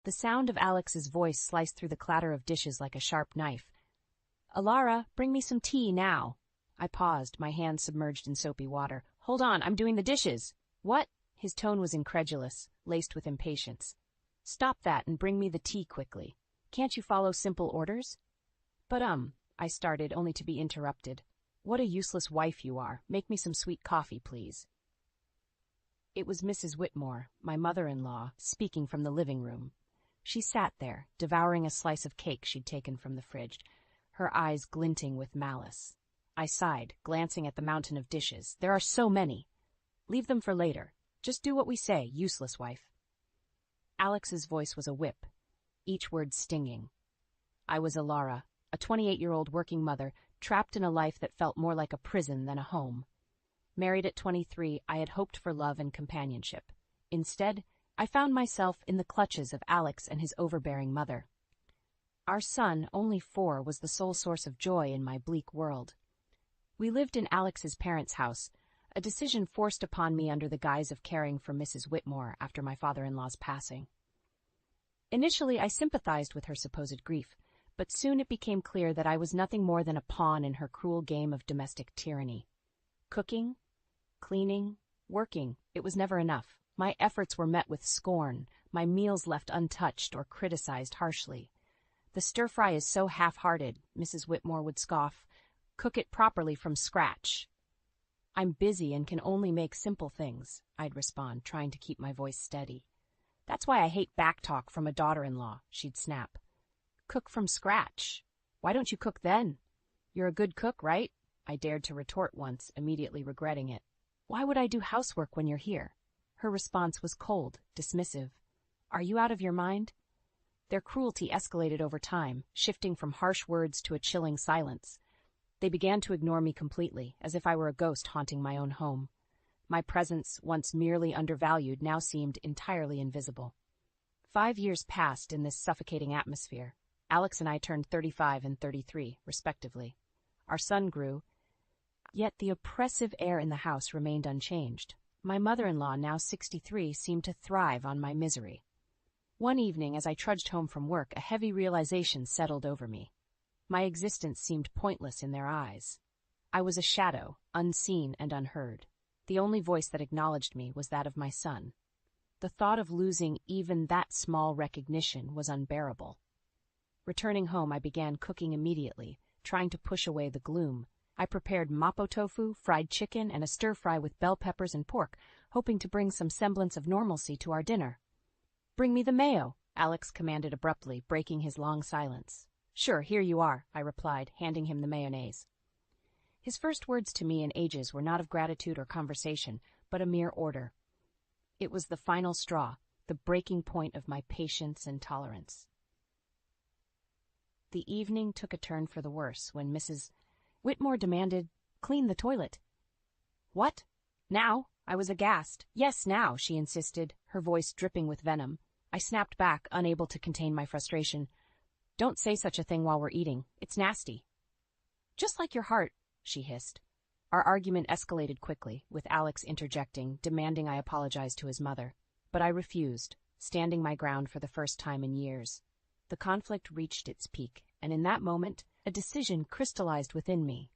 The sound of Alex's voice sliced through the clatter of dishes like a sharp knife. "Alara, bring me some tea now." I paused, my hands submerged in soapy water. "Hold on, I'm doing the dishes." "What?" His tone was incredulous, laced with impatience. "Stop that and bring me the tea quickly. Can't you follow simple orders?" "But I started, only to be interrupted. "What a useless wife you are. Make me some sweet coffee, please." It was Mrs. Whitmore, my mother-in-law, speaking from the living room. She sat there, devouring a slice of cake she'd taken from the fridge, her eyes glinting with malice. I sighed, glancing at the mountain of dishes. "There are so many. Leave them for later. Just do what we say, useless wife." Alex's voice was a whip, each word stinging. I was Alara, a 28-year-old working mother, trapped in a life that felt more like a prison than a home. Married at 23, I had hoped for love and companionship. Instead, I found myself in the clutches of Alex and his overbearing mother. Our son, only 4, was the sole source of joy in my bleak world. We lived in Alex's parents' house, a decision forced upon me under the guise of caring for Mrs. Whitmore after my father-in-law's passing. Initially, I sympathized with her supposed grief, but soon it became clear that I was nothing more than a pawn in her cruel game of domestic tyranny. Cooking, cleaning, working, it was never enough. My efforts were met with scorn, my meals left untouched or criticized harshly. "The stir-fry is so half-hearted," Mrs. Whitmore would scoff. "Cook it properly from scratch." "I'm busy and can only make simple things," I'd respond, trying to keep my voice steady. "That's why I hate backtalk from a daughter-in-law," she'd snap. "Cook from scratch. Why don't you cook then? You're a good cook, right?" I dared to retort once, immediately regretting it. "Why would I do housework when you're here?" Her response was cold, dismissive. "Are you out of your mind?" Their cruelty escalated over time, shifting from harsh words to a chilling silence. They began to ignore me completely, as if I were a ghost haunting my own home. My presence, once merely undervalued, now seemed entirely invisible. 5 years passed in this suffocating atmosphere. Alex and I turned 35 and 33, respectively. Our son grew, yet the oppressive air in the house remained unchanged. My mother-in-law, now 63, seemed to thrive on my misery. One evening, as I trudged home from work, a heavy realization settled over me. My existence seemed pointless in their eyes. I was a shadow, unseen and unheard. The only voice that acknowledged me was that of my son. The thought of losing even that small recognition was unbearable. Returning home, I began cooking immediately, trying to push away the gloom. I prepared mapo tofu, fried chicken, and a stir-fry with bell peppers and pork, hoping to bring some semblance of normalcy to our dinner. "Bring me the mayo," Alex commanded abruptly, breaking his long silence. "Sure, here you are," I replied, handing him the mayonnaise. His first words to me in ages were not of gratitude or conversation, but a mere order. It was the final straw, the breaking point of my patience and tolerance. The evening took a turn for the worse when Mrs. Whitmore demanded, "Clean the toilet." "What? Now?" I was aghast. "Yes, now," she insisted, her voice dripping with venom. I snapped back, unable to contain my frustration. "Don't say such a thing while we're eating. It's nasty." "Just like your heart," she hissed. Our argument escalated quickly, with Alex interjecting, demanding I apologize to his mother. But I refused, standing my ground for the first time in years. The conflict reached its peak, and in that moment, a decision crystallized within me.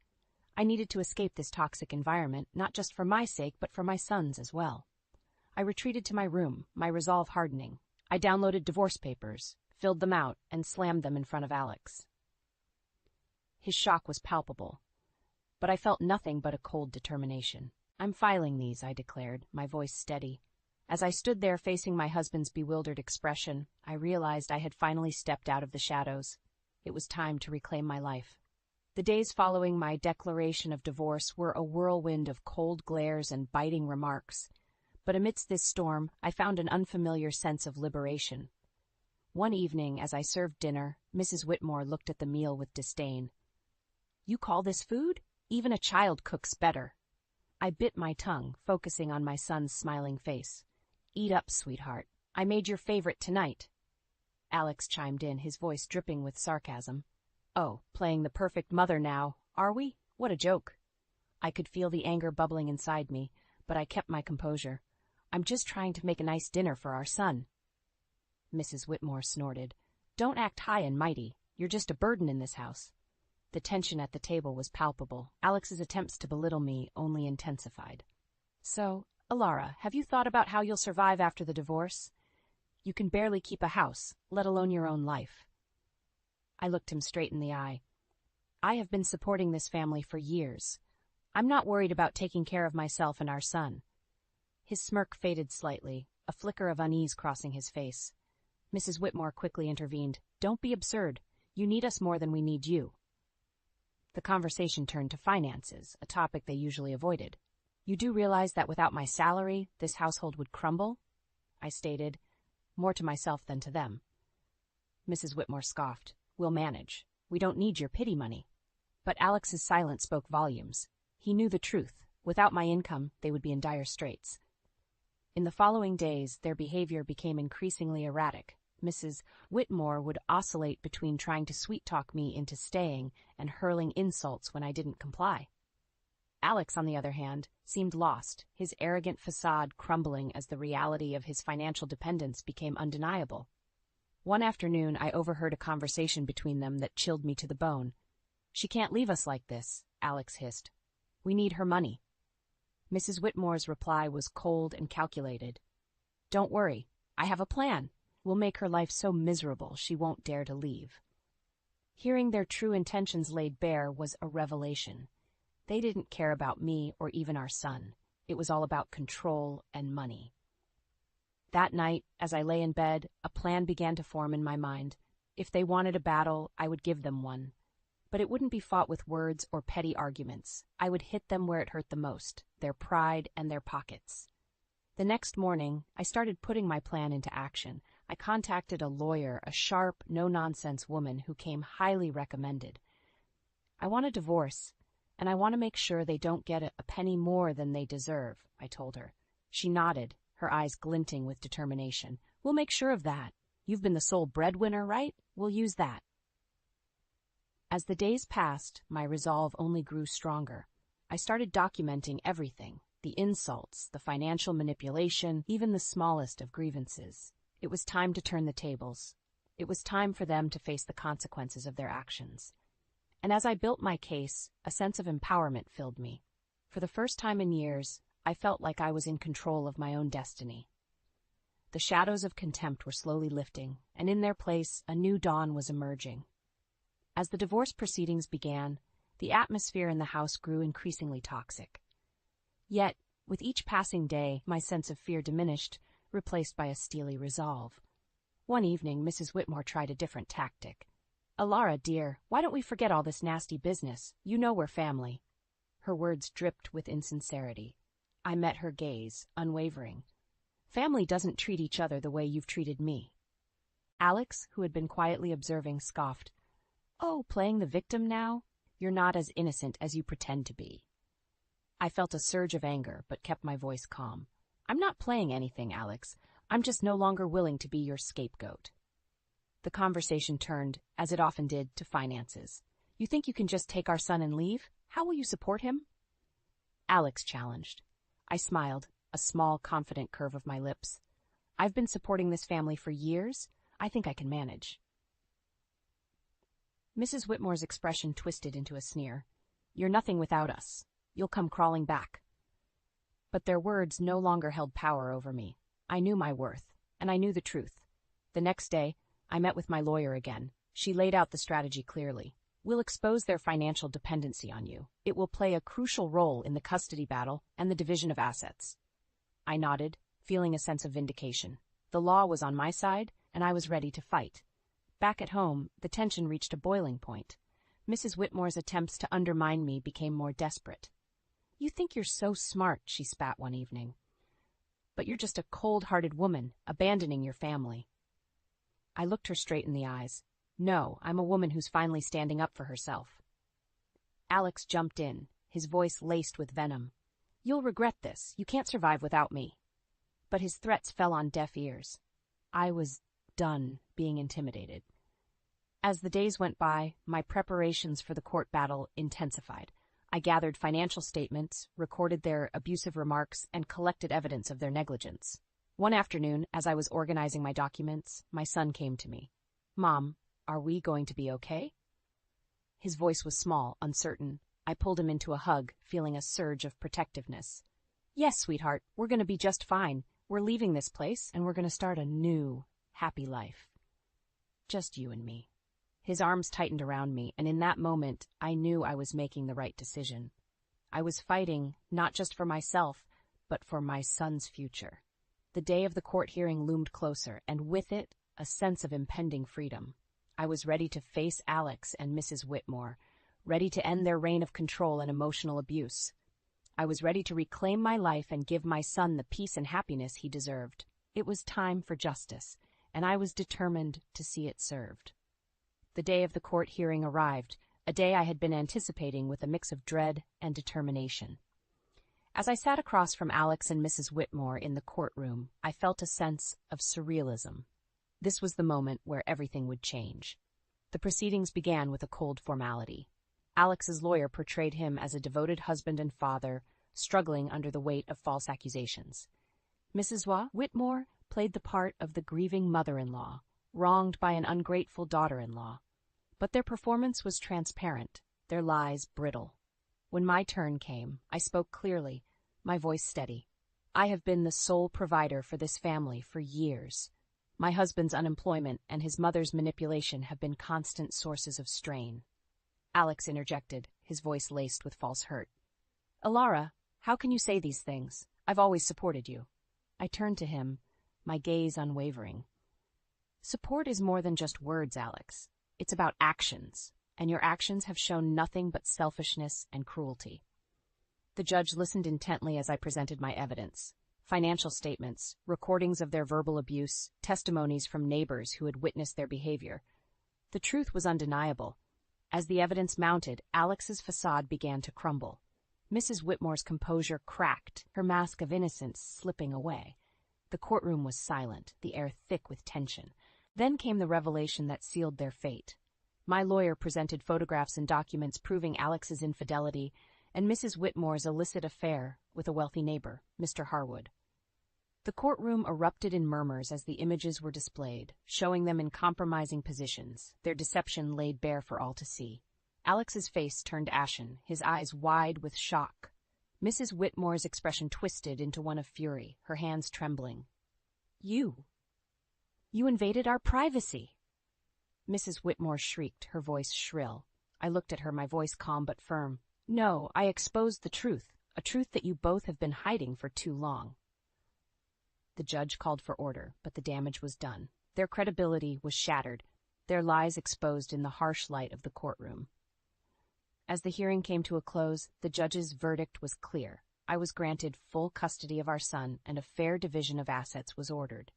I needed to escape this toxic environment, not just for my sake, but for my son's as well. I retreated to my room, my resolve hardening. I downloaded divorce papers, filled them out, and slammed them in front of Alex. His shock was palpable, but I felt nothing but a cold determination. "I'm filing these," I declared, my voice steady. As I stood there facing my husband's bewildered expression, I realized I had finally stepped out of the shadows. It was time to reclaim my life. The days following my declaration of divorce were a whirlwind of cold glares and biting remarks. But amidst this storm, I found an unfamiliar sense of liberation. One evening, as I served dinner, Mrs. Whitmore looked at the meal with disdain. "You call this food? Even a child cooks better." I bit my tongue, focusing on my son's smiling face. "Eat up, sweetheart. I made your favorite tonight." Alex chimed in, his voice dripping with sarcasm. "Oh, playing the perfect mother now, are we? What a joke." I could feel the anger bubbling inside me, but I kept my composure. "I'm just trying to make a nice dinner for our son." Mrs. Whitmore snorted. Don't act high and mighty. You're just a burden in this house. The tension at the table was palpable. Alex's attempts to belittle me only intensified. So, Alara, have you thought about how you'll survive after the divorce? You can barely keep a house, let alone your own life. I looked him straight in the eye. I have been supporting this family for years. I'm not worried about taking care of myself and our son. His smirk faded slightly, a flicker of unease crossing his face. Mrs. Whitmore quickly intervened. Don't be absurd. You need us more than we need you. The conversation turned to finances, a topic they usually avoided. You do realize that without my salary, this household would crumble? I stated, more to myself than to them. Mrs. Whitmore scoffed. We'll manage. We don't need your pity money. But Alex's silence spoke volumes. He knew the truth. Without my income, they would be in dire straits. In the following days, their behavior became increasingly erratic. Mrs. Whitmore would oscillate between trying to sweet-talk me into staying and hurling insults when I didn't comply. Alex, on the other hand, seemed lost, his arrogant facade crumbling as the reality of his financial dependence became undeniable. One afternoon, I overheard a conversation between them that chilled me to the bone. She can't leave us like this, Alex hissed. We need her money. Mrs. Whitmore's reply was cold and calculated. Don't worry, I have a plan. We'll make her life so miserable she won't dare to leave. Hearing their true intentions laid bare was a revelation. They didn't care about me or even our son. It was all about control and money. That night, as I lay in bed, a plan began to form in my mind. If they wanted a battle, I would give them one. But it wouldn't be fought with words or petty arguments. I would hit them where it hurt the most, their pride and their pockets. The next morning, I started putting my plan into action. I contacted a lawyer, a sharp, no-nonsense woman who came highly recommended. I want a divorce, and I want to make sure they don't get a penny more than they deserve, I told her. She nodded, her eyes glinting with determination. We'll make sure of that. You've been the sole breadwinner, right? We'll use that. As the days passed, my resolve only grew stronger. I started documenting everything, the insults, the financial manipulation, even the smallest of grievances. It was time to turn the tables. It was time for them to face the consequences of their actions. And as I built my case, a sense of empowerment filled me. For the first time in years, I felt like I was in control of my own destiny. The shadows of contempt were slowly lifting, and in their place, a new dawn was emerging. As the divorce proceedings began, the atmosphere in the house grew increasingly toxic. Yet, with each passing day, my sense of fear diminished, replaced by a steely resolve. One evening, Mrs. Whitmore tried a different tactic. Alara, dear, why don't we forget all this nasty business? You know we're family. Her words dripped with insincerity. I met her gaze, unwavering. Family doesn't treat each other the way you've treated me. Alex, who had been quietly observing, scoffed. Oh, playing the victim now? You're not as innocent as you pretend to be. I felt a surge of anger, but kept my voice calm. I'm not playing anything, Alex. I'm just no longer willing to be your scapegoat. The conversation turned, as it often did, to finances. You think you can just take our son and leave? How will you support him? Alex challenged. I smiled, a small, confident curve of my lips. I've been supporting this family for years. I think I can manage. Mrs. Whitmore's expression twisted into a sneer. You're nothing without us. You'll come crawling back. But their words no longer held power over me. I knew my worth, and I knew the truth. The next day, I met with my lawyer again. She laid out the strategy clearly. We'll expose their financial dependency on you. It will play a crucial role in the custody battle and the division of assets. I nodded, feeling a sense of vindication. The law was on my side, and I was ready to fight. Back at home, the tension reached a boiling point. Mrs. Whitmore's attempts to undermine me became more desperate. You think you're so smart, she spat one evening. But you're just a cold-hearted woman, abandoning your family. I looked her straight in the eyes. No, I'm a woman who's finally standing up for herself. Alex jumped in, his voice laced with venom. You'll regret this. You can't survive without me. But his threats fell on deaf ears. I was done being intimidated. As the days went by, my preparations for the court battle intensified. I gathered financial statements, recorded their abusive remarks, and collected evidence of their negligence. One afternoon, as I was organizing my documents, my son came to me. "Mom, are we going to be okay?" His voice was small, uncertain. I pulled him into a hug, feeling a surge of protectiveness. "Yes, sweetheart, we're going to be just fine. We're leaving this place, and we're going to start a new, happy life. Just you and me." His arms tightened around me, and in that moment, I knew I was making the right decision. I was fighting, not just for myself, but for my son's future. The day of the court hearing loomed closer, and with it, a sense of impending freedom. I was ready to face Alex and Mrs. Whitmore, ready to end their reign of control and emotional abuse. I was ready to reclaim my life and give my son the peace and happiness he deserved. It was time for justice, and I was determined to see it served. The day of the court hearing arrived, a day I had been anticipating with a mix of dread and determination. As I sat across from Alex and Mrs. Whitmore in the courtroom, I felt a sense of surrealism. This was the moment where everything would change. The proceedings began with a cold formality. Alex's lawyer portrayed him as a devoted husband and father, struggling under the weight of false accusations. Mrs. Whitmore played the part of the grieving mother-in-law, wronged by an ungrateful daughter-in-law. But their performance was transparent, their lies brittle. When my turn came, I spoke clearly, my voice steady. "I have been the sole provider for this family for years. My husband's unemployment and his mother's manipulation have been constant sources of strain." Alex interjected, his voice laced with false hurt. "Alara, how can you say these things? I've always supported you." I turned to him, my gaze unwavering. "Support is more than just words, Alex. It's about actions, and your actions have shown nothing but selfishness and cruelty." The judge listened intently as I presented my evidence. Financial statements, recordings of their verbal abuse, testimonies from neighbors who had witnessed their behavior. The truth was undeniable. As the evidence mounted, Alex's facade began to crumble. Mrs. Whitmore's composure cracked, her mask of innocence slipping away. The courtroom was silent, the air thick with tension. Then came the revelation that sealed their fate. My lawyer presented photographs and documents proving Alex's infidelity and Mrs. Whitmore's illicit affair with a wealthy neighbor, Mr. Harwood. The courtroom erupted in murmurs as the images were displayed, showing them in compromising positions, their deception laid bare for all to see. Alex's face turned ashen, his eyes wide with shock. Mrs. Whitmore's expression twisted into one of fury, her hands trembling. You invaded our privacy!" Mrs. Whitmore shrieked, her voice shrill. I looked at her, my voice calm but firm. "No, I exposed the truth, a truth that you both have been hiding for too long." The judge called for order, but the damage was done. Their credibility was shattered, their lies exposed in the harsh light of the courtroom. As the hearing came to a close, the judge's verdict was clear. I was granted full custody of our son, and a fair division of assets was ordered.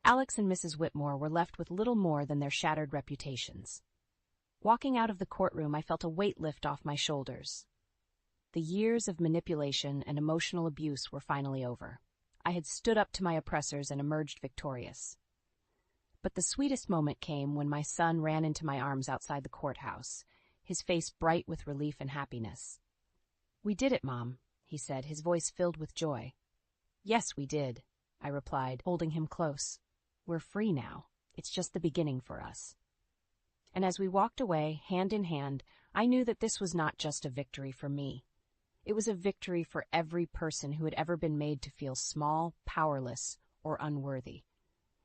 Alex and Mrs. Whitmore were left with little more than their shattered reputations. Walking out of the courtroom, I felt a weight lift off my shoulders. The years of manipulation and emotional abuse were finally over. I had stood up to my oppressors and emerged victorious. But the sweetest moment came when my son ran into my arms outside the courthouse, his face bright with relief and happiness. "We did it, Mom," he said, his voice filled with joy. "Yes, we did," I replied, holding him close. "We're free now. It's just the beginning for us." And as we walked away, hand in hand, I knew that this was not just a victory for me. It was a victory for every person who had ever been made to feel small, powerless, or unworthy.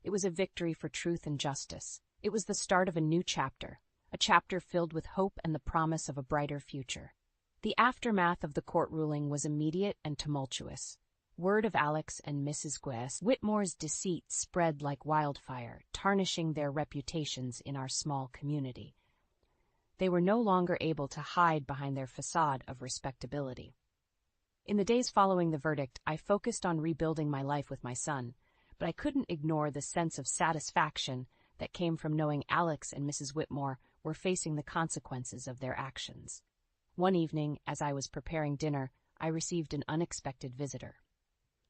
It was a victory for truth and justice. It was the start of a new chapter, a chapter filled with hope and the promise of a brighter future. The aftermath of the court ruling was immediate and tumultuous. Word of Alex and Mrs. Whitmore's deceit spread like wildfire, tarnishing their reputations in our small community. They were no longer able to hide behind their facade of respectability. In the days following the verdict, I focused on rebuilding my life with my son, but I couldn't ignore the sense of satisfaction that came from knowing Alex and Mrs. Whitmore were facing the consequences of their actions. One evening, as I was preparing dinner, I received an unexpected visitor.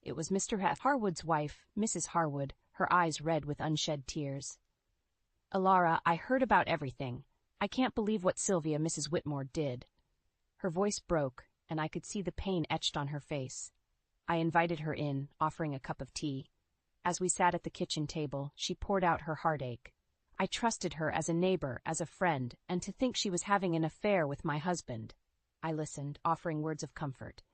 It was Mr. Harwood's wife, Mrs. Harwood, her eyes red with unshed tears. "Alara, I heard about everything. I can't believe what Sylvia, Mrs. Whitmore, did." Her voice broke, and I could see the pain etched on her face. I invited her in, offering a cup of tea. As we sat at the kitchen table, she poured out her heartache. I trusted her as a neighbor, as a friend, and to think she was having an affair with my husband. I listened, offering words of comfort.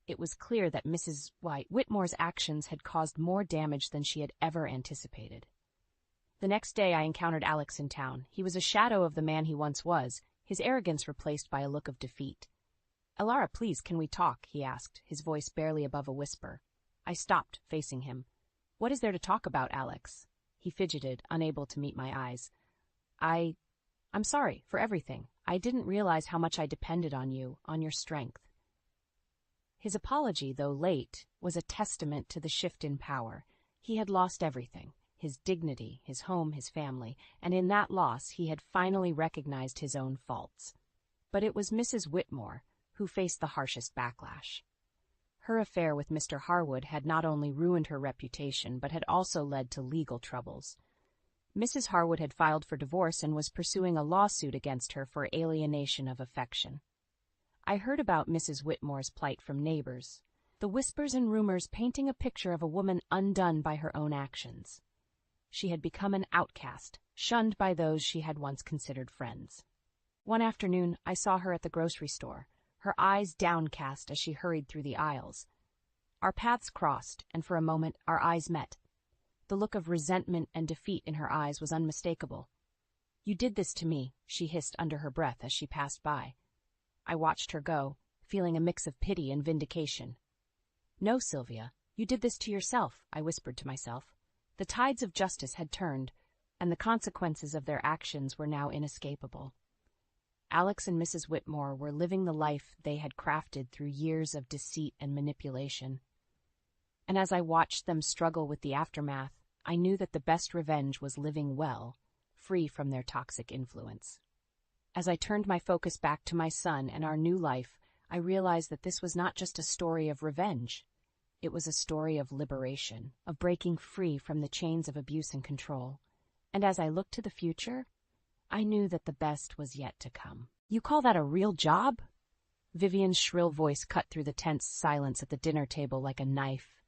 It was clear that Mrs. Whitmore's actions had caused more damage than she had ever anticipated. The next day I encountered Alex in town. He was a shadow of the man he once was, his arrogance replaced by a look of defeat. "Elara, please, can we talk?" he asked, his voice barely above a whisper. I stopped, facing him. "What is there to talk about, Alex?" He fidgeted, unable to meet my eyes. I'm sorry for everything. I didn't realize how much I depended on you, on your strength." His apology, though late, was a testament to the shift in power. He had lost everything, his dignity, his home, his family, and in that loss he had finally recognized his own faults. But it was Mrs. Whitmore who faced the harshest backlash. Her affair with Mr. Harwood had not only ruined her reputation, but had also led to legal troubles. Mrs. Harwood had filed for divorce and was pursuing a lawsuit against her for alienation of affection. I heard about Mrs. Whitmore's plight from neighbors, the whispers and rumors painting a picture of a woman undone by her own actions. She had become an outcast, shunned by those she had once considered friends. One afternoon, I saw her at the grocery store, her eyes downcast as she hurried through the aisles. Our paths crossed, and for a moment our eyes met. The look of resentment and defeat in her eyes was unmistakable. "You did this to me," she hissed under her breath as she passed by. I watched her go, feeling a mix of pity and vindication. "No, Sylvia, you did this to yourself," I whispered to myself. The tides of justice had turned, and the consequences of their actions were now inescapable. Alex and Mrs. Whitmore were living the life they had crafted through years of deceit and manipulation. And as I watched them struggle with the aftermath, I knew that the best revenge was living well, free from their toxic influence. As I turned my focus back to my son and our new life, I realized that this was not just a story of revenge. It was a story of liberation, of breaking free from the chains of abuse and control. And as I looked to the future, I knew that the best was yet to come. "You call that a real job?" Vivian's shrill voice cut through the tense silence at the dinner table like a knife.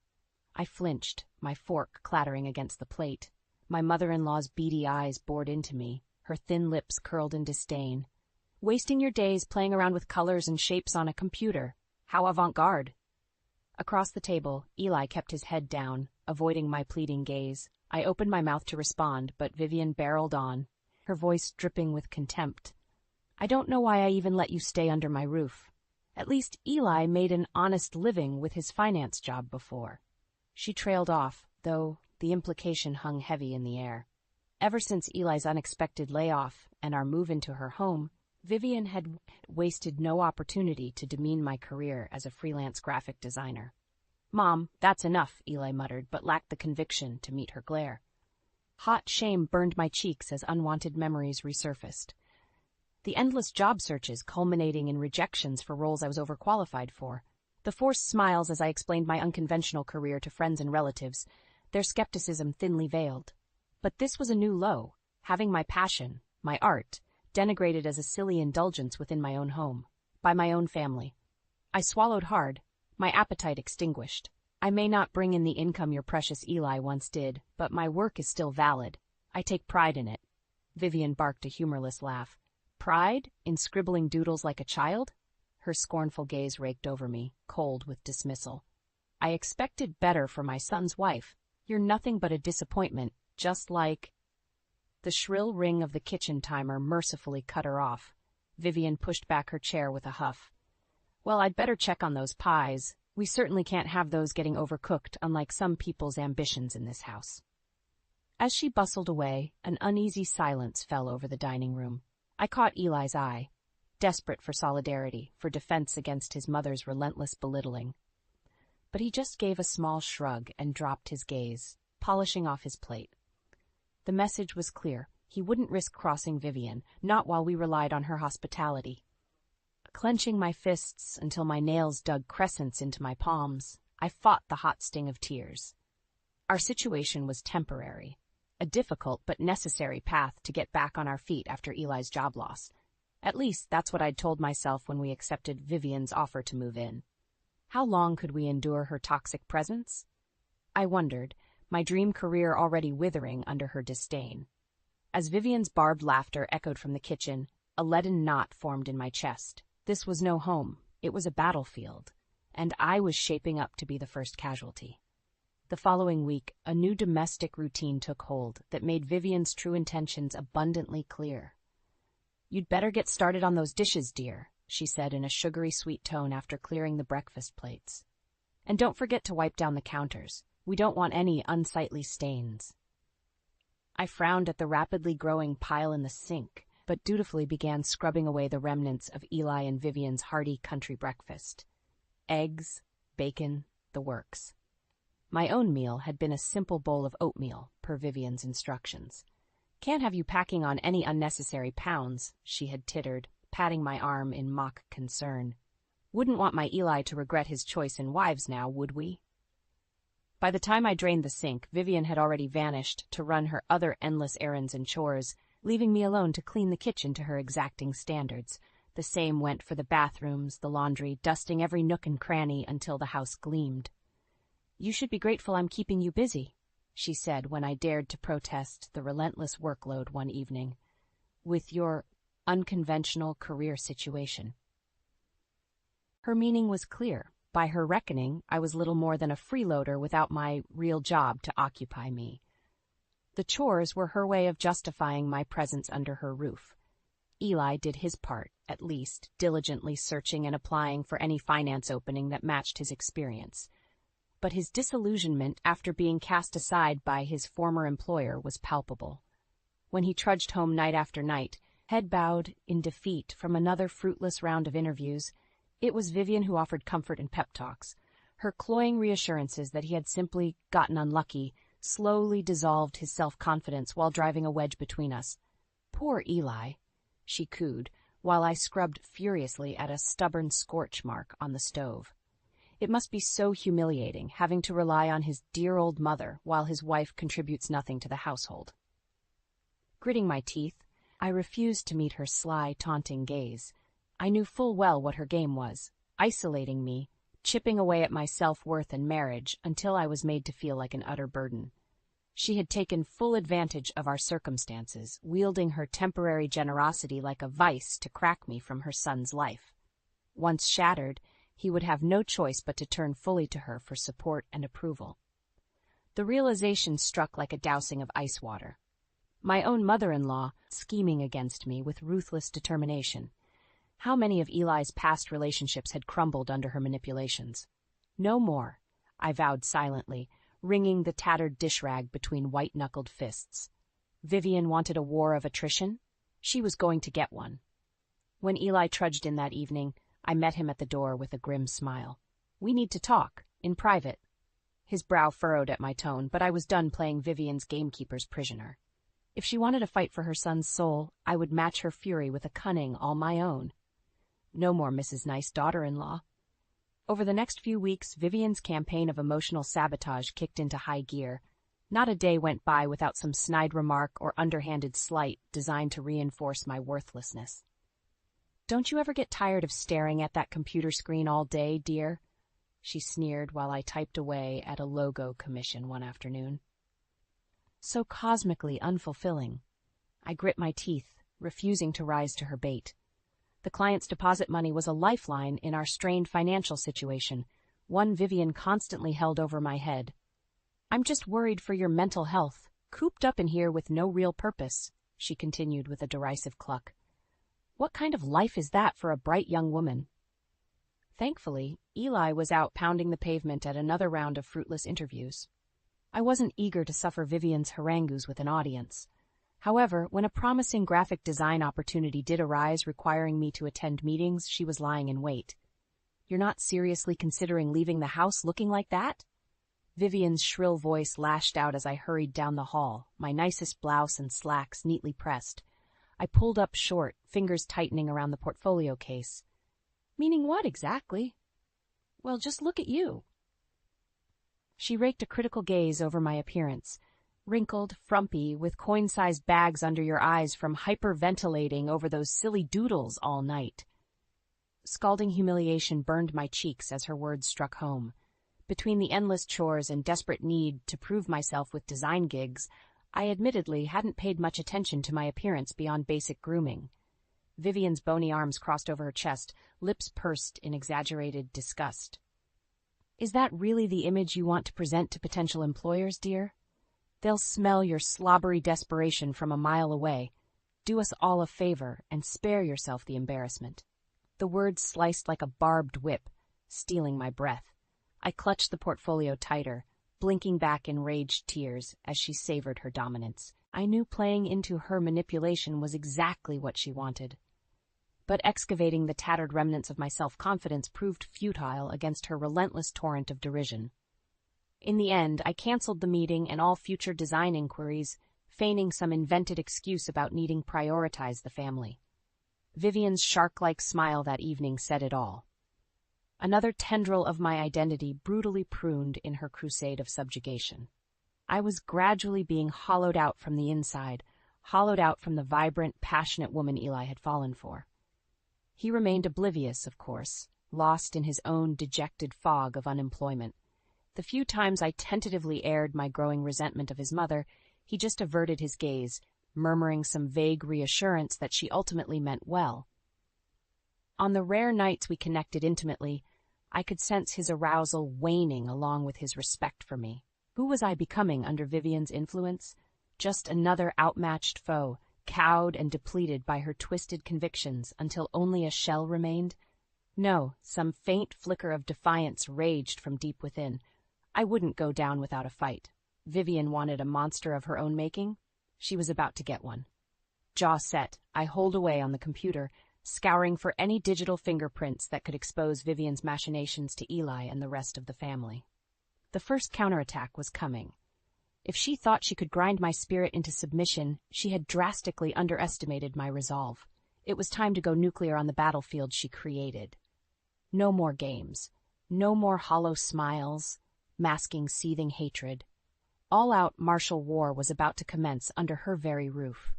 I flinched, my fork clattering against the plate. My mother-in-law's beady eyes bored into me, her thin lips curled in disdain. "Wasting your days playing around with colors and shapes on a computer. How avant-garde." Across the table, Eli kept his head down, avoiding my pleading gaze. I opened my mouth to respond, but Vivian barreled on, her voice dripping with contempt. "I don't know why I even let you stay under my roof. At least Eli made an honest living with his finance job before." She trailed off, though the implication hung heavy in the air. Ever since Eli's unexpected layoff and our move into her home, Vivian had wasted no opportunity to demean my career as a freelance graphic designer. "Mom, that's enough," Eli muttered, but lacked the conviction to meet her glare. Hot shame burned my cheeks as unwanted memories resurfaced. The endless job searches culminating in rejections for roles I was overqualified for. The forced smiles as I explained my unconventional career to friends and relatives, their skepticism thinly veiled. But this was a new low, having my passion, my art, denigrated as a silly indulgence within my own home, by my own family. I swallowed hard, my appetite extinguished. "I may not bring in the income your precious Eli once did, but my work is still valid. I take pride in it." Vivian barked a humorless laugh. "Pride? In scribbling doodles like a child?" Her scornful gaze raked over me, cold with dismissal. "I expected better for my son's wife. You're nothing but a disappointment, just like—" The shrill ring of the kitchen timer mercifully cut her off. Vivian pushed back her chair with a huff. "Well, I'd better check on those pies. We certainly can't have those getting overcooked, unlike some people's ambitions in this house." As she bustled away, an uneasy silence fell over the dining room. I caught Eli's eye, desperate for solidarity, for defense against his mother's relentless belittling. But he just gave a small shrug and dropped his gaze, polishing off his plate. The message was clear. He wouldn't risk crossing Vivian, not while we relied on her hospitality. Clenching my fists until my nails dug crescents into my palms, I fought the hot sting of tears. Our situation was temporary, a difficult but necessary path to get back on our feet after Eli's job loss. At least that's what I'd told myself when we accepted Vivian's offer to move in. How long could we endure her toxic presence? I wondered, my dream career already withering under her disdain. As Vivian's barbed laughter echoed from the kitchen, a leaden knot formed in my chest. This was no home, it was a battlefield, and I was shaping up to be the first casualty. The following week, a new domestic routine took hold that made Vivian's true intentions abundantly clear. "You'd better get started on those dishes, dear," she said in a sugary sweet tone after clearing the breakfast plates. "And don't forget to wipe down the counters. We don't want any unsightly stains." I frowned at the rapidly growing pile in the sink, but dutifully began scrubbing away the remnants of Eli and Vivian's hearty country breakfast. Eggs, bacon, the works. My own meal had been a simple bowl of oatmeal, per Vivian's instructions. "Can't have you packing on any unnecessary pounds," she had tittered, patting my arm in mock concern. "Wouldn't want my Eli to regret his choice in wives now, would we?" By the time I drained the sink, Vivian had already vanished to run her other endless errands and chores, leaving me alone to clean the kitchen to her exacting standards. The same went for the bathrooms, the laundry, dusting every nook and cranny until the house gleamed. "You should be grateful I'm keeping you busy," she said when I dared to protest the relentless workload one evening, "with your unconventional career situation." Her meaning was clear. By her reckoning, I was little more than a freeloader without my real job to occupy me. The chores were her way of justifying my presence under her roof. Eli did his part, at least, diligently searching and applying for any finance opening that matched his experience. But his disillusionment after being cast aside by his former employer was palpable. When he trudged home night after night, head bowed in defeat from another fruitless round of interviews, it was Vivian who offered comfort and pep talks. Her cloying reassurances that he had simply gotten unlucky slowly dissolved his self-confidence while driving a wedge between us. "Poor Eli," she cooed, while I scrubbed furiously at a stubborn scorch mark on the stove. "It must be so humiliating, having to rely on his dear old mother while his wife contributes nothing to the household." Gritting my teeth, I refused to meet her sly, taunting gaze. I knew full well what her game was, isolating me, chipping away at my self-worth and marriage until I was made to feel like an utter burden. She had taken full advantage of our circumstances, wielding her temporary generosity like a vice to crack me from her son's life. Once shattered, he would have no choice but to turn fully to her for support and approval. The realization struck like a dousing of ice water. My own mother-in-law, scheming against me with ruthless determination. How many of Eli's past relationships had crumbled under her manipulations? No more, I vowed silently, wringing the tattered dish rag between white-knuckled fists. Vivian wanted a war of attrition? She was going to get one. When Eli trudged in that evening, I met him at the door with a grim smile. "We need to talk, in private." His brow furrowed at my tone, but I was done playing Vivian's gamekeeper's prisoner. If she wanted to fight for her son's soul, I would match her fury with a cunning all my own. No more Mrs. Nice daughter-in-law. Over the next few weeks, Vivian's campaign of emotional sabotage kicked into high gear. Not a day went by without some snide remark or underhanded slight designed to reinforce my worthlessness. "Don't you ever get tired of staring at that computer screen all day, dear?" she sneered while I typed away at a logo commission one afternoon. So cosmically unfulfilling. I grit my teeth, refusing to rise to her bait. The client's deposit money was a lifeline in our strained financial situation, one Vivian constantly held over my head. "I'm just worried for your mental health, cooped up in here with no real purpose," she continued with a derisive cluck. "What kind of life is that for a bright young woman?" Thankfully, Eli was out pounding the pavement at another round of fruitless interviews. I wasn't eager to suffer Vivian's harangues with an audience. However, when a promising graphic design opportunity did arise requiring me to attend meetings, she was lying in wait. "You're not seriously considering leaving the house looking like that?" Vivian's shrill voice lashed out as I hurried down the hall, my nicest blouse and slacks neatly pressed. I pulled up short, fingers tightening around the portfolio case. "Meaning what exactly?" "Well, just look at you." She raked a critical gaze over my appearance. "Wrinkled, frumpy, with coin-sized bags under your eyes from hyperventilating over those silly doodles all night." Scalding humiliation burned my cheeks as her words struck home. Between the endless chores and desperate need to prove myself with design gigs, I admittedly hadn't paid much attention to my appearance beyond basic grooming. Vivian's bony arms crossed over her chest, lips pursed in exaggerated disgust. Is that really the image you want to present to potential employers, dear? They'll smell your slobbery desperation from a mile away. Do us all a favor and spare yourself the embarrassment. The words sliced like a barbed whip, stealing my breath. I clutched the portfolio tighter, blinking back enraged tears as she savored her dominance. I knew playing into her manipulation was exactly what she wanted. But excavating the tattered remnants of my self-confidence proved futile against her relentless torrent of derision. In the end, I canceled the meeting and all future design inquiries, feigning some invented excuse about needing to prioritize the family. Vivian's shark-like smile that evening said it all. Another tendril of my identity brutally pruned in her crusade of subjugation. I was gradually being hollowed out from the inside, hollowed out from the vibrant, passionate woman Eli had fallen for. He remained oblivious, of course, lost in his own dejected fog of unemployment. The few times I tentatively aired my growing resentment of his mother, he just averted his gaze, murmuring some vague reassurance that she ultimately meant well. On the rare nights we connected intimately, I could sense his arousal waning along with his respect for me. Who was I becoming under Vivian's influence? Just another outmatched foe, cowed and depleted by her twisted convictions until only a shell remained? No, some faint flicker of defiance raged from deep within. I wouldn't go down without a fight. Vivian wanted a monster of her own making. She was about to get one. Jaw set, I holed away on the computer, scouring for any digital fingerprints that could expose Vivian's machinations to Eli and the rest of the family. The first counterattack was coming. If she thought she could grind my spirit into submission, she had drastically underestimated my resolve. It was time to go nuclear on the battlefield she created. No more games. No more hollow smiles, masking seething hatred. All-out martial war was about to commence under her very roof.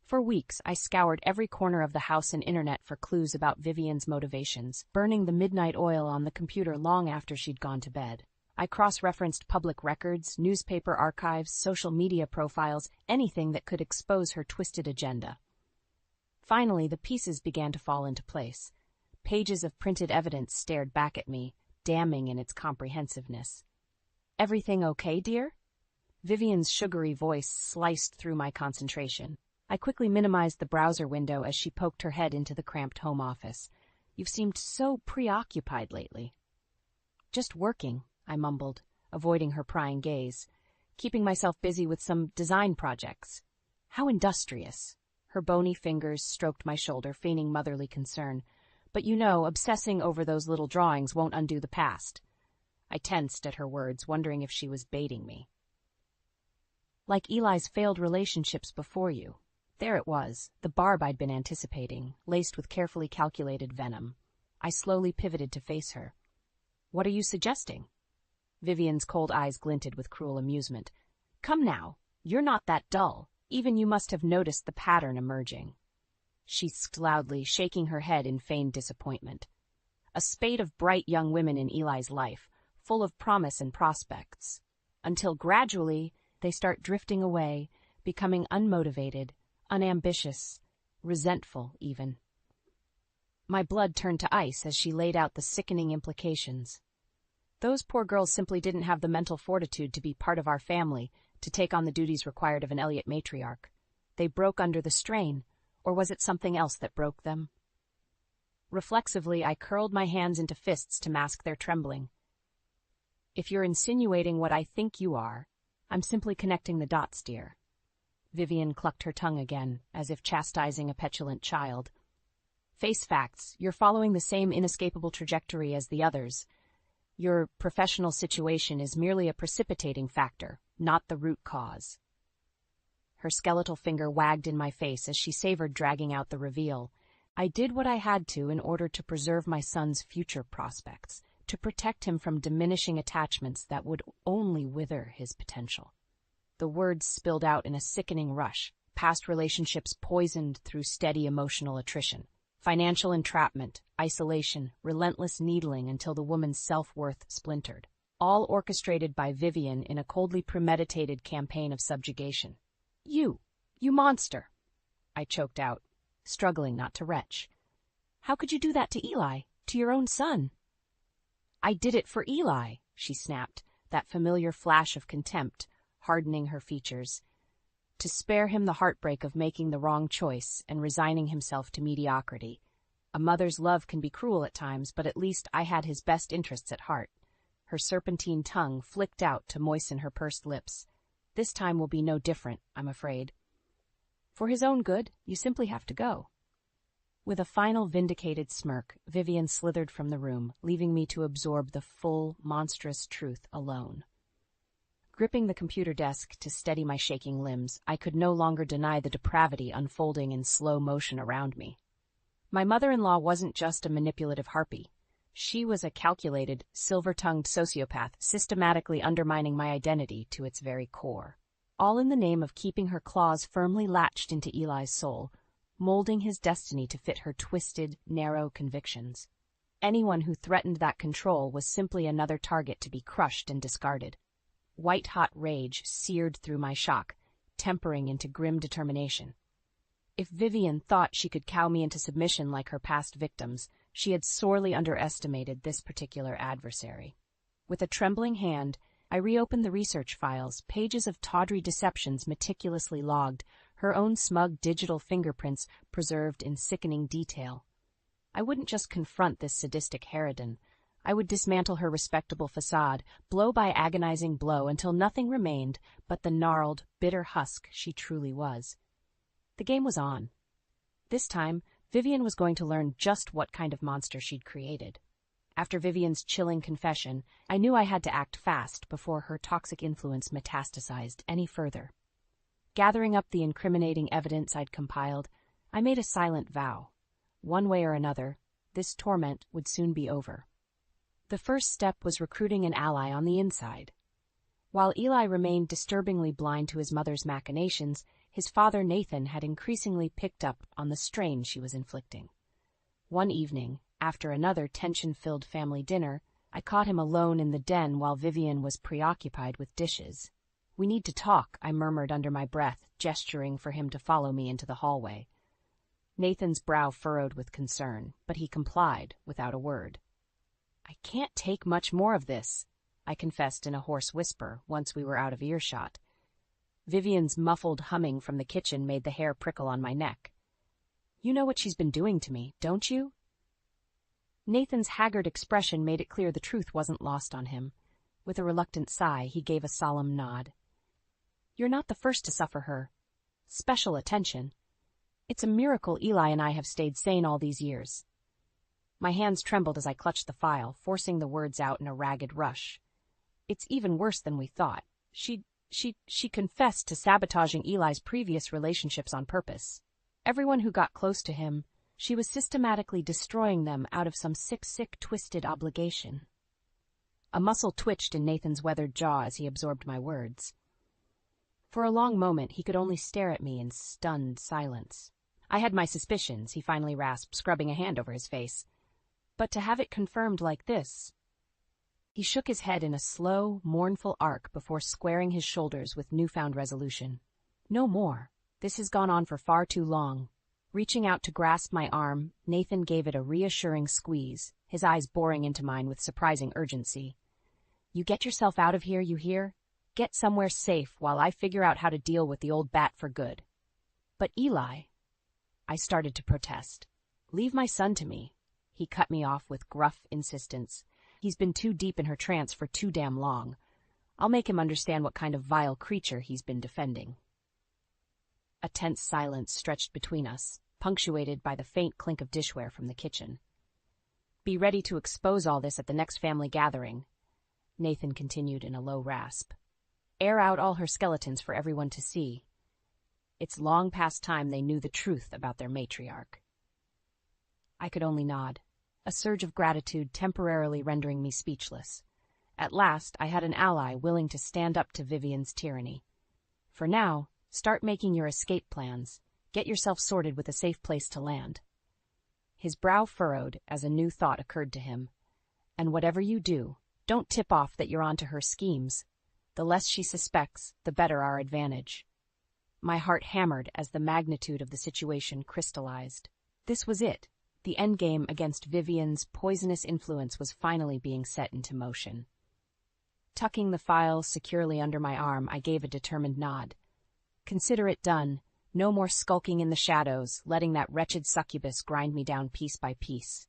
For weeks, I scoured every corner of the house and internet for clues about Vivian's motivations, burning the midnight oil on the computer long after she'd gone to bed. I cross-referenced public records, newspaper archives, social media profiles, anything that could expose her twisted agenda. Finally, the pieces began to fall into place. Pages of printed evidence stared back at me, damning in its comprehensiveness. "Everything okay, dear?" Vivian's sugary voice sliced through my concentration. I quickly minimized the browser window as she poked her head into the cramped home office. "You've seemed so preoccupied lately." "Just working," I mumbled, avoiding her prying gaze. "Keeping myself busy with some design projects." "How industrious." Her bony fingers stroked my shoulder, feigning motherly concern. "But you know, obsessing over those little drawings won't undo the past." I tensed at her words, wondering if she was baiting me. "Like Eli's failed relationships before you." There it was, the barb I'd been anticipating, laced with carefully calculated venom. I slowly pivoted to face her. "What are you suggesting?" Vivian's cold eyes glinted with cruel amusement. "Come now, you're not that dull. Even you must have noticed the pattern emerging." She squeaked loudly, shaking her head in feigned disappointment. A spate of bright young women in Eli's life, full of promise and prospects, until gradually they start drifting away, becoming unmotivated, unambitious, resentful even. My blood turned to ice as she laid out the sickening implications. Those poor girls simply didn't have the mental fortitude to be part of our family, to take on the duties required of an Elliot matriarch. They broke under the strain, or was it something else that broke them? Reflexively, I curled my hands into fists to mask their trembling. "If you're insinuating what I think you are, I'm simply connecting the dots, dear." Vivian clucked her tongue again, as if chastising a petulant child. "Face facts, you're following the same inescapable trajectory as the others. Your professional situation is merely a precipitating factor, not the root cause." Her skeletal finger wagged in my face as she savored dragging out the reveal. I did what I had to in order to preserve my son's future prospects, to protect him from diminishing attachments that would only wither his potential. The words spilled out in a sickening rush, past relationships poisoned through steady emotional attrition, financial entrapment, isolation, relentless needling until the woman's self-worth splintered. all orchestrated by Vivian in a coldly premeditated campaign of subjugation. You monster, I choked out, struggling not to retch. How could you do that to Eli, to your own son? I did it for Eli, she snapped, that familiar flash of contempt hardening her features. To spare him the heartbreak of making the wrong choice and resigning himself to mediocrity. A mother's love can be cruel at times, but at least I had his best interests at heart. Her serpentine tongue flicked out to moisten her pursed lips. This time will be no different, I'm afraid. For his own good, you simply have to go. With a final vindicated smirk, Vivian slithered from the room, leaving me to absorb the full, monstrous truth alone. Gripping the computer desk to steady my shaking limbs, I could no longer deny the depravity unfolding in slow motion around me. My mother-in-law wasn't just a manipulative harpy. She was a calculated, silver-tongued sociopath, systematically undermining my identity to its very core. All in the name of keeping her claws firmly latched into Eli's soul, molding his destiny to fit her twisted, narrow convictions. Anyone who threatened that control was simply another target to be crushed and discarded. White-hot rage seared through my shock, tempering into grim determination. If Vivian thought she could cow me into submission like her past victims, she had sorely underestimated this particular adversary. With a trembling hand, I reopened the research files, pages of tawdry deceptions meticulously logged, her own smug digital fingerprints preserved in sickening detail. I wouldn't just confront this sadistic harridan. I would dismantle her respectable facade, blow by agonizing blow until nothing remained but the gnarled, bitter husk she truly was. The game was on. This time, Vivian was going to learn just what kind of monster she'd created. After Vivian's chilling confession, I knew I had to act fast before her toxic influence metastasized any further. Gathering up the incriminating evidence I'd compiled, I made a silent vow. One way or another, this torment would soon be over. The first step was recruiting an ally on the inside. While Eli remained disturbingly blind to his mother's machinations, his father Nathan had increasingly picked up on the strain she was inflicting. One evening, after another tension-filled family dinner, I caught him alone in the den while Vivian was preoccupied with dishes. "We need to talk," I murmured under my breath, gesturing for him to follow me into the hallway. Nathan's brow furrowed with concern, but he complied without a word. "I can't take much more of this," I confessed in a hoarse whisper once we were out of earshot. Vivian's muffled humming from the kitchen made the hair prickle on my neck. "You know what she's been doing to me, don't you?" Nathan's haggard expression made it clear the truth wasn't lost on him. With a reluctant sigh, he gave a solemn nod. "You're not the first to suffer her special attention. It's a miracle Eli and I have stayed sane all these years." My hands trembled as I clutched the file, forcing the words out in a ragged rush. "It's even worse than we thought. She confessed to sabotaging Eli's previous relationships on purpose. Everyone who got close to him, she was systematically destroying them out of some sick, twisted obligation." A muscle twitched in Nathan's weathered jaw as he absorbed my words. For a long moment, he could only stare at me in stunned silence. "I had my suspicions," he finally rasped, scrubbing a hand over his face. "But to have it confirmed like this..." He shook his head in a slow, mournful arc before squaring his shoulders with newfound resolution. "No more. This has gone on for far too long." Reaching out to grasp my arm, Nathan gave it a reassuring squeeze, his eyes boring into mine with surprising urgency. "You get yourself out of here, you hear? Get somewhere safe while I figure out how to deal with the old bat for good." "But Eli..." I started to protest. "Leave my son to me." He cut me off with gruff insistence. "He's been too deep in her trance for too damn long. I'll make him understand what kind of vile creature he's been defending." A tense silence stretched between us, punctuated by the faint clink of dishware from the kitchen. "Be ready to expose all this at the next family gathering," Nathan continued in a low rasp. "Air out all her skeletons for everyone to see. It's long past time they knew the truth about their matriarch." I could only nod, a surge of gratitude temporarily rendering me speechless. At last, I had an ally willing to stand up to Vivian's tyranny. For now, start making your escape plans. Get yourself sorted with a safe place to land. His brow furrowed as a new thought occurred to him. "And whatever you do, Don't tip off that you're onto her schemes. The less she suspects, the better our advantage. My heart hammered as the magnitude of the situation crystallized. This was it. The endgame against Vivian's poisonous influence was finally being set into motion. Tucking the file securely under my arm, I gave a determined nod. Consider it done. No more skulking in the shadows, letting that wretched succubus grind me down piece by piece.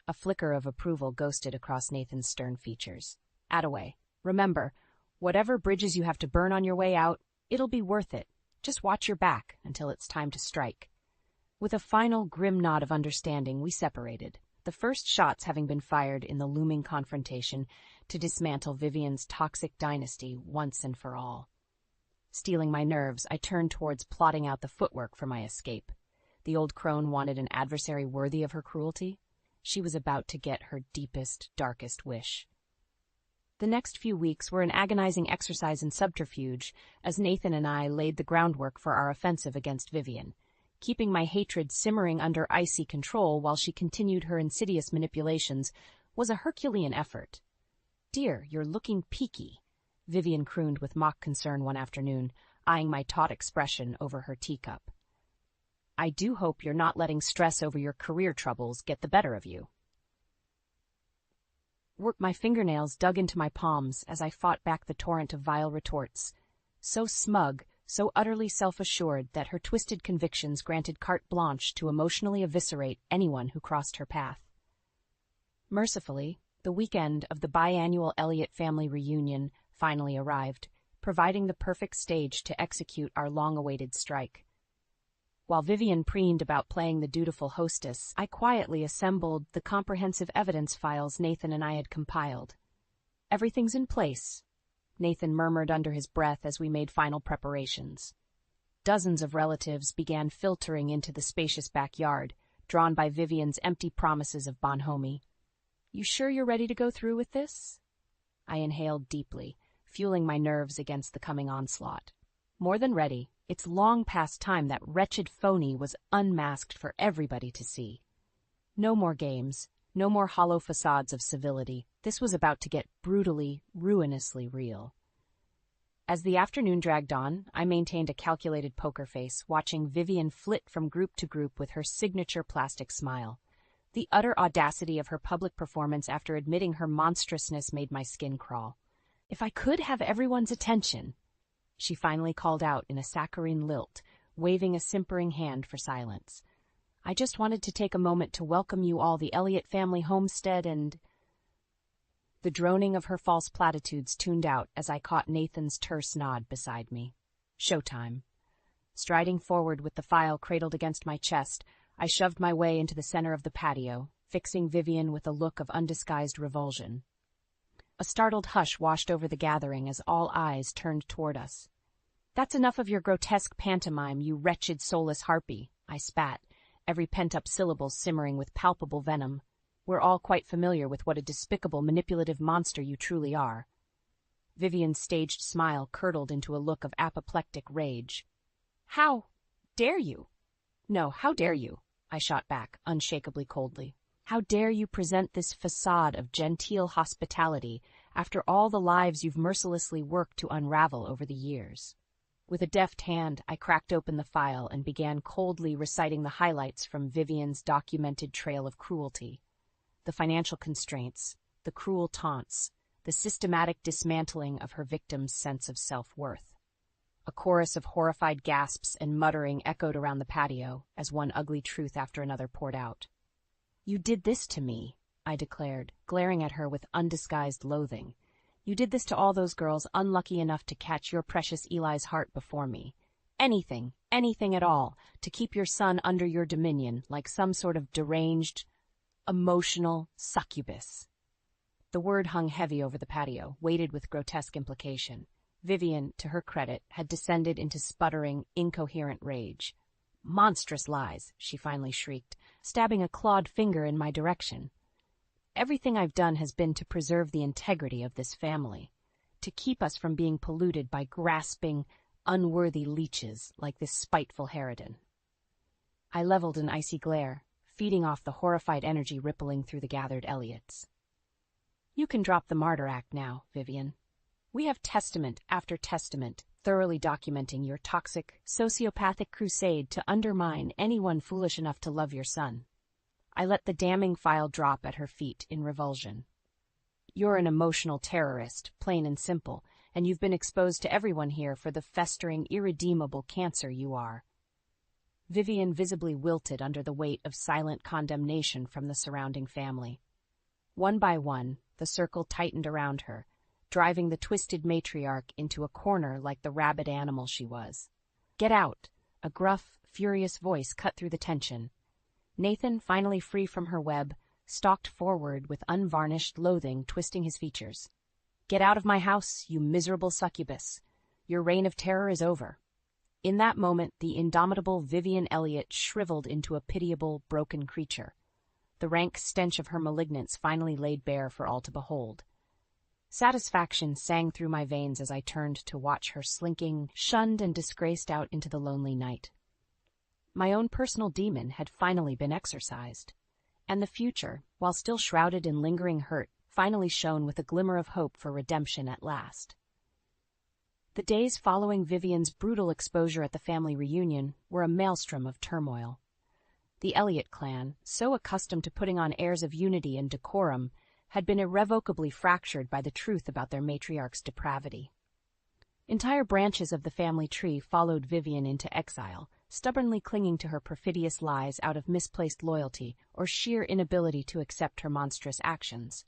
A flicker of approval ghosted across Nathan's stern features. Attaway, remember, whatever bridges you have to burn on your way out, it'll be worth it. Just watch your back until it's time to strike. With a final grim nod of understanding, we separated, the first shots having been fired in the looming confrontation to dismantle Vivian's toxic dynasty once and for all. Steeling my nerves, I turned towards plotting out the footwork for my escape. The old crone wanted an adversary worthy of her cruelty. She was about to get her deepest, darkest wish. The next few weeks were an agonizing exercise in subterfuge as Nathan and I laid the groundwork for our offensive against Vivian, keeping my hatred simmering under icy control while she continued her insidious manipulations was a Herculean effort. "Dear, you're looking peaky," Vivian crooned with mock concern one afternoon, eyeing my taut expression over her teacup. "I do hope you're not letting stress over your career troubles get the better of you." My fingernails dug into my palms as I fought back the torrent of vile retorts. So smug, so utterly self-assured that her twisted convictions granted carte blanche to emotionally eviscerate anyone who crossed her path. Mercifully, the weekend of the biannual Elliott family reunion finally arrived, providing the perfect stage to execute our long-awaited strike. While Vivian preened about playing the dutiful hostess, I quietly assembled the comprehensive evidence files Nathan and I had compiled. "Everything's in place," Nathan murmured under his breath as we made final preparations. Dozens of relatives began filtering into the spacious backyard, drawn by Vivian's empty promises of bonhomie. "You sure you're ready to go through with this?" I inhaled deeply, fueling my nerves against the coming onslaught. "More than ready. It's long past time that wretched phony was unmasked for everybody to see. No more games, no more hollow facades of civility. This was about to get brutally, ruinously real." As the afternoon dragged on, I maintained a calculated poker face, watching Vivian flit from group to group with her signature plastic smile. The utter audacity of her public performance after admitting her monstrousness made my skin crawl. "If I could have everyone's attention," she finally called out in a saccharine lilt, waving a simpering hand for silence. "I just wanted to take a moment to welcome you all the Elliott family homestead and—" The droning of her false platitudes tuned out as I caught Nathan's terse nod beside me. Showtime. Striding forward with the file cradled against my chest, I shoved my way into the center of the patio, fixing Vivian with a look of undisguised revulsion. A startled hush washed over the gathering as all eyes turned toward us. "That's enough of your grotesque pantomime, you wretched soulless harpy," I spat, every pent-up syllable simmering with palpable venom. "We're all quite familiar with what a despicable, manipulative monster you truly are." Vivian's staged smile curdled into a look of apoplectic rage. "How dare you?" "No, how dare you?" I shot back, unshakably coldly. "How dare you present this facade of genteel hospitality after all the lives you've mercilessly worked to unravel over the years?" With a deft hand, I cracked open the file and began coldly reciting the highlights from Vivian's documented trail of cruelty. The financial constraints, the cruel taunts, the systematic dismantling of her victim's sense of self-worth. A chorus of horrified gasps and muttering echoed around the patio as one ugly truth after another poured out. "You did this to me," I declared, glaring at her with undisguised loathing. "You did this to all those girls unlucky enough to catch your precious Eli's heart before me. Anything, anything at all, to keep your son under your dominion like some sort of deranged, emotional succubus." The word hung heavy over the patio, weighted with grotesque implication. Vivian, to her credit, had descended into sputtering, incoherent rage. "Monstrous lies," she finally shrieked, stabbing a clawed finger in my direction. "Everything I've done has been to preserve the integrity of this family, to keep us from being polluted by grasping, unworthy leeches like this spiteful harridan." I leveled an icy glare, feeding off the horrified energy rippling through the gathered Elliots. You can drop the martyr act now, Vivian. We have testament after testament thoroughly documenting your toxic, sociopathic crusade to undermine anyone foolish enough to love your son. I let the damning file drop at her feet in revulsion. You're an emotional terrorist, plain and simple, and you've been exposed to everyone here for the festering, irredeemable cancer you are. Vivian visibly wilted under the weight of silent condemnation from the surrounding family. One by one, the circle tightened around her, driving the twisted matriarch into a corner like the rabid animal she was. "Get out!" A gruff, furious voice cut through the tension. Nathan, finally free from her web, stalked forward with unvarnished loathing twisting his features. "Get out of my house, you miserable succubus. Your reign of terror is over." In that moment, the indomitable Vivian Elliott shriveled into a pitiable, broken creature. The rank stench of her malignance finally laid bare for all to behold. Satisfaction sang through my veins as I turned to watch her slinking, shunned and disgraced out into the lonely night. My own personal demon had finally been exorcised, and the future, while still shrouded in lingering hurt, finally shone with a glimmer of hope for redemption at last. The days following Vivian's brutal exposure at the family reunion were a maelstrom of turmoil. The Elliott clan, so accustomed to putting on airs of unity and decorum, had been irrevocably fractured by the truth about their matriarch's depravity. Entire branches of the family tree followed Vivian into exile, stubbornly clinging to her perfidious lies out of misplaced loyalty or sheer inability to accept her monstrous actions.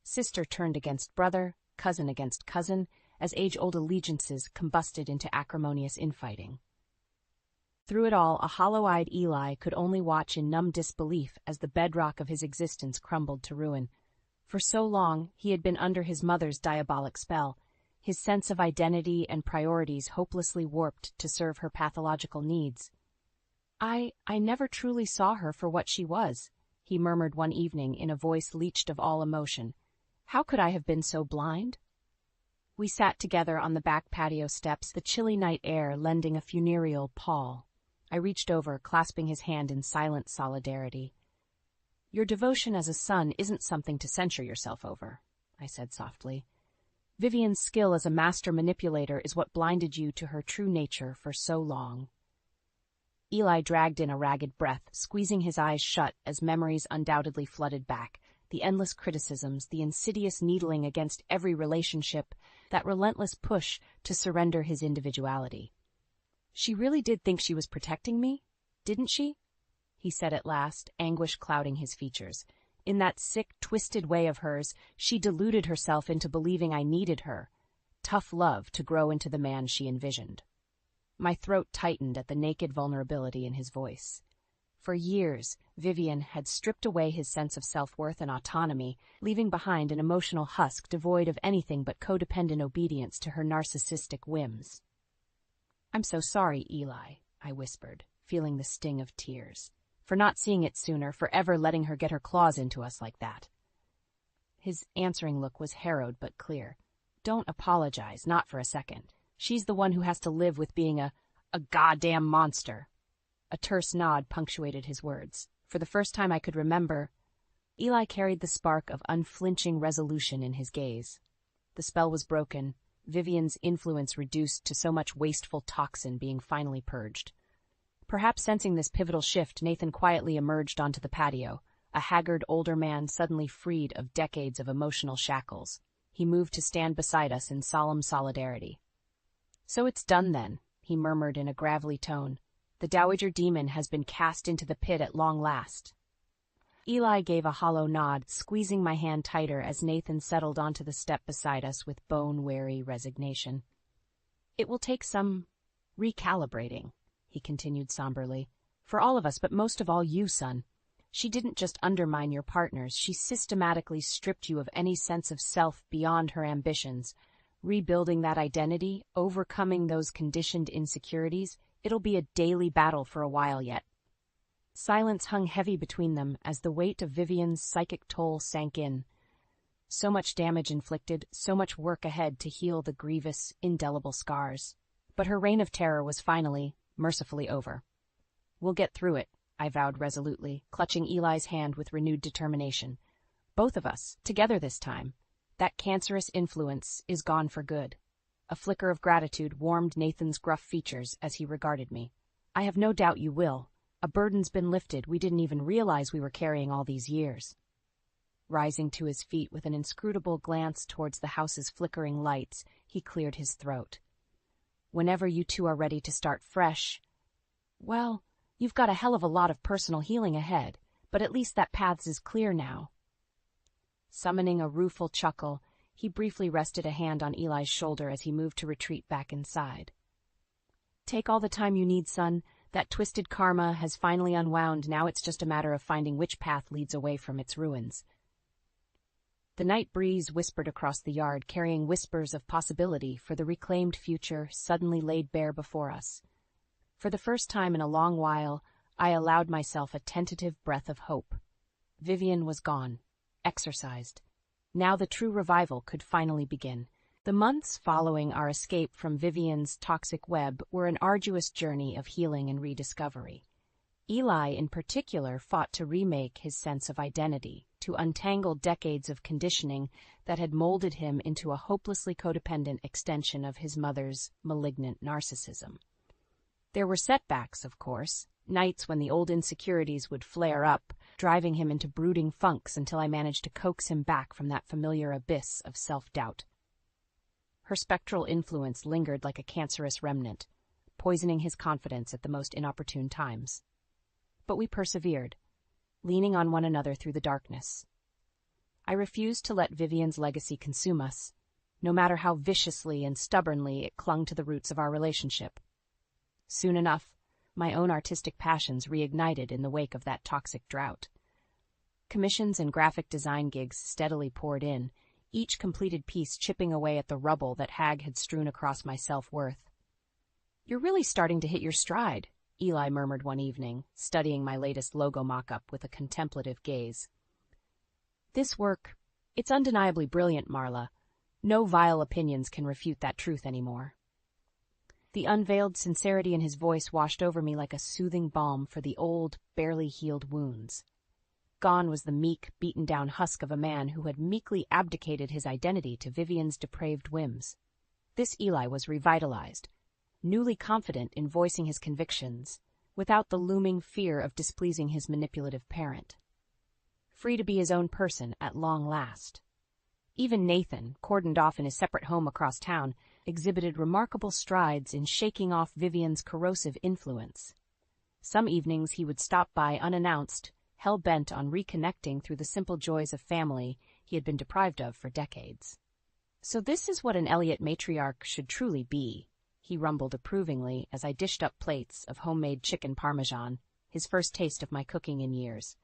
Sister turned against brother, cousin against cousin, as age-old allegiances combusted into acrimonious infighting. Through it all, a hollow-eyed Eli could only watch in numb disbelief as the bedrock of his existence crumbled to ruin. For so long, he had been under his mother's diabolic spell, his sense of identity and priorities hopelessly warped to serve her pathological needs. I never truly saw her for what she was," he murmured one evening in a voice leached of all emotion. "How could I have been so blind?" We sat together on the back patio steps, the chilly night air lending a funereal pall. I reached over, clasping his hand in silent solidarity. "Your devotion as a son isn't something to censure yourself over," I said softly. "Vivian's skill as a master manipulator is what blinded you to her true nature for so long." Eli dragged in a ragged breath, squeezing his eyes shut as memories undoubtedly flooded back, the endless criticisms, the insidious needling against every relationship, that relentless push to surrender his individuality. "She really did think she was protecting me, didn't she?" he said at last, anguish clouding his features. "In that sick, twisted way of hers, she deluded herself into believing I needed her. Tough love to grow into the man she envisioned." My throat tightened at the naked vulnerability in his voice. For years, Vivian had stripped away his sense of self-worth and autonomy, leaving behind an emotional husk devoid of anything but codependent obedience to her narcissistic whims. "I'm so sorry, Eli," I whispered, feeling the sting of tears, "for not seeing it sooner, for ever letting her get her claws into us like that." His answering look was harrowed but clear. "Don't apologize, not for a second. She's the one who has to live with being a goddamn monster." A terse nod punctuated his words. For the first time I could remember, Eli carried the spark of unflinching resolution in his gaze. The spell was broken, Vivian's influence reduced to so much wasteful toxin being finally purged. Perhaps sensing this pivotal shift, Nathan quietly emerged onto the patio, a haggard older man suddenly freed of decades of emotional shackles. He moved to stand beside us in solemn solidarity. "So it's done then," he murmured in a gravelly tone. "The Dowager demon has been cast into the pit at long last." Eli gave a hollow nod, squeezing my hand tighter as Nathan settled onto the step beside us with bone-weary resignation. "It will take some recalibrating," he continued somberly. "For all of us, but most of all you, son. She didn't just undermine your partners, she systematically stripped you of any sense of self beyond her ambitions. Rebuilding that identity, overcoming those conditioned insecurities, it'll be a daily battle for a while yet." Silence hung heavy between them as the weight of Vivian's psychic toll sank in. So much damage inflicted, so much work ahead to heal the grievous, indelible scars. But her reign of terror was finally, mercifully over. "We'll get through it," I vowed resolutely, clutching Eli's hand with renewed determination. Both of us, together this time. That cancerous influence is gone for good. A flicker of gratitude warmed Nathan's gruff features as he regarded me. I have no doubt you will. A burden's been lifted we didn't even realize we were carrying all these years. Rising to his feet with an inscrutable glance towards the house's flickering lights, he cleared his throat. Whenever you two are ready to start fresh, well, you've got a hell of a lot of personal healing ahead, but at least that path is clear now. Summoning a rueful chuckle, he briefly rested a hand on Eli's shoulder as he moved to retreat back inside. Take all the time you need, son. That twisted karma has finally unwound. Now it's just a matter of finding which path leads away from its ruins. The night breeze whispered across the yard, carrying whispers of possibility for the reclaimed future suddenly laid bare before us. For the first time in a long while, I allowed myself a tentative breath of hope. Vivian was gone, exorcised. Now the true revival could finally begin. The months following our escape from Vivian's toxic web were an arduous journey of healing and rediscovery. Eli, in particular, fought to remake his sense of identity, to untangle decades of conditioning that had molded him into a hopelessly codependent extension of his mother's malignant narcissism. There were setbacks, of course, nights when the old insecurities would flare up, driving him into brooding funks until I managed to coax him back from that familiar abyss of self-doubt. Her spectral influence lingered like a cancerous remnant, poisoning his confidence at the most inopportune times. But we persevered, leaning on one another through the darkness. I refused to let Vivian's legacy consume us, no matter how viciously and stubbornly it clung to the roots of our relationship. Soon enough, my own artistic passions reignited in the wake of that toxic drought. Commissions and graphic design gigs steadily poured in, each completed piece chipping away at the rubble that Hag had strewn across my self-worth. "You're really starting to hit your stride," Eli murmured one evening, studying my latest logo mock-up with a contemplative gaze. "This work, it's undeniably brilliant, Marla. No vile opinions can refute that truth anymore." The unveiled sincerity in his voice washed over me like a soothing balm for the old, barely healed wounds. Gone was the meek, beaten-down husk of a man who had meekly abdicated his identity to Vivian's depraved whims. This Eli was revitalized, newly confident in voicing his convictions, without the looming fear of displeasing his manipulative parent. Free to be his own person at long last. Even Nathan, cordoned off in his separate home across town, exhibited remarkable strides in shaking off Vivian's corrosive influence. Some evenings he would stop by unannounced, hell-bent on reconnecting through the simple joys of family he had been deprived of for decades. "So this is what an Elliot matriarch should truly be," he rumbled approvingly as I dished up plates of homemade chicken parmesan, his first taste of my cooking in years.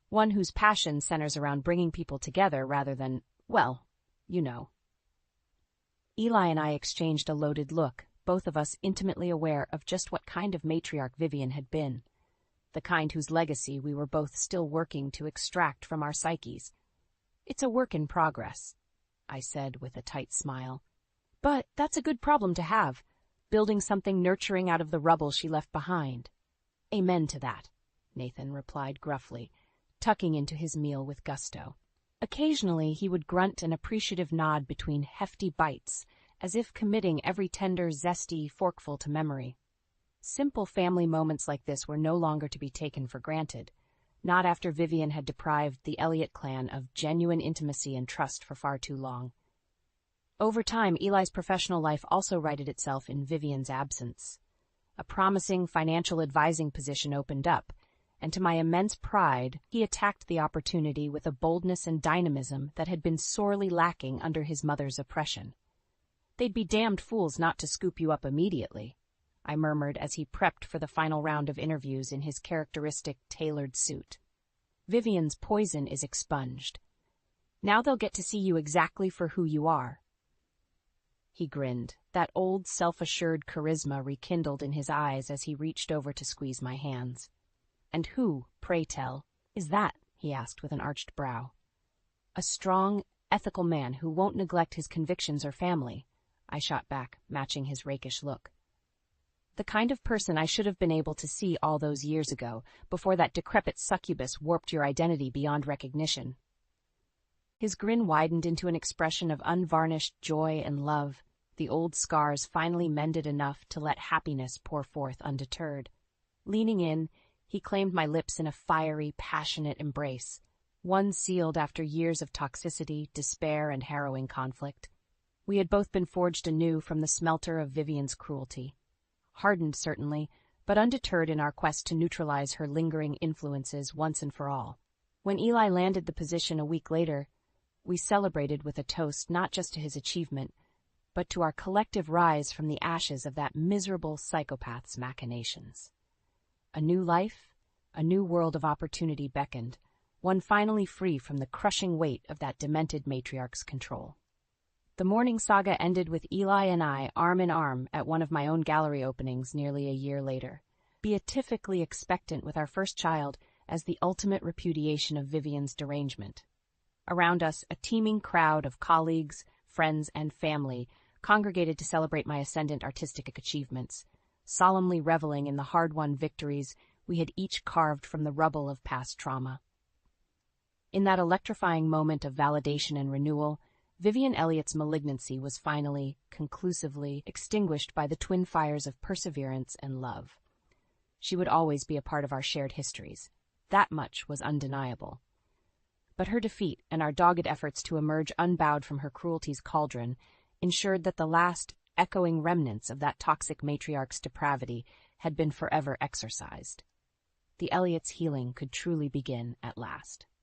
"One whose passion centers around bringing people together rather than, well, you know." Eli and I exchanged a loaded look, both of us intimately aware of just what kind of matriarch Vivian had been. The kind whose legacy we were both still working to extract from our psyches. "It's a work in progress," I said with a tight smile. "But that's a good problem to have, building something nurturing out of the rubble she left behind." "Amen to that," Nathan replied gruffly, tucking into his meal with gusto. Occasionally he would grunt an appreciative nod between hefty bites, as if committing every tender, zesty forkful to memory. Simple family moments like this were no longer to be taken for granted, not after Vivian had deprived the Elliot clan of genuine intimacy and trust for far too long. Over time, Eli's professional life also righted itself in Vivian's absence. A promising financial advising position opened up, and to my immense pride, he attacked the opportunity with a boldness and dynamism that had been sorely lacking under his mother's oppression. "They'd be damned fools not to scoop you up immediately," I murmured as he prepped for the final round of interviews in his characteristic tailored suit. "Vivian's poison is expunged. Now they'll get to see you exactly for who you are." He grinned, that old self-assured charisma rekindled in his eyes as he reached over to squeeze my hands. "And who, pray tell, is that?" he asked with an arched brow. "A strong, ethical man who won't neglect his convictions or family," I shot back, matching his rakish look. The kind of person I should have been able to see all those years ago, before that decrepit succubus warped your identity beyond recognition. His grin widened into an expression of unvarnished joy and love, the old scars finally mended enough to let happiness pour forth undeterred. Leaning in, he claimed my lips in a fiery, passionate embrace, one sealed after years of toxicity, despair, and harrowing conflict. We had both been forged anew from the smelter of Vivian's cruelty. Hardened, certainly, but undeterred in our quest to neutralize her lingering influences once and for all. When Eli landed the position a week later, we celebrated with a toast not just to his achievement, but to our collective rise from the ashes of that miserable psychopath's machinations. A new life, a new world of opportunity beckoned, one finally free from the crushing weight of that demented matriarch's control. The morning saga ended with Eli and I arm in arm at one of my own gallery openings nearly a year later, beatifically expectant with our first child as the ultimate repudiation of Vivian's derangement. Around us, a teeming crowd of colleagues, friends, and family congregated to celebrate my ascendant artistic achievements, solemnly reveling in the hard-won victories we had each carved from the rubble of past trauma. In that electrifying moment of validation and renewal, Vivian Elliott's malignancy was finally, conclusively extinguished by the twin fires of perseverance and love. She would always be a part of our shared histories. That much was undeniable. But her defeat and our dogged efforts to emerge unbowed from her cruelty's cauldron ensured that the last, echoing remnants of that toxic matriarch's depravity had been forever exorcised. The Elliott's healing could truly begin at last.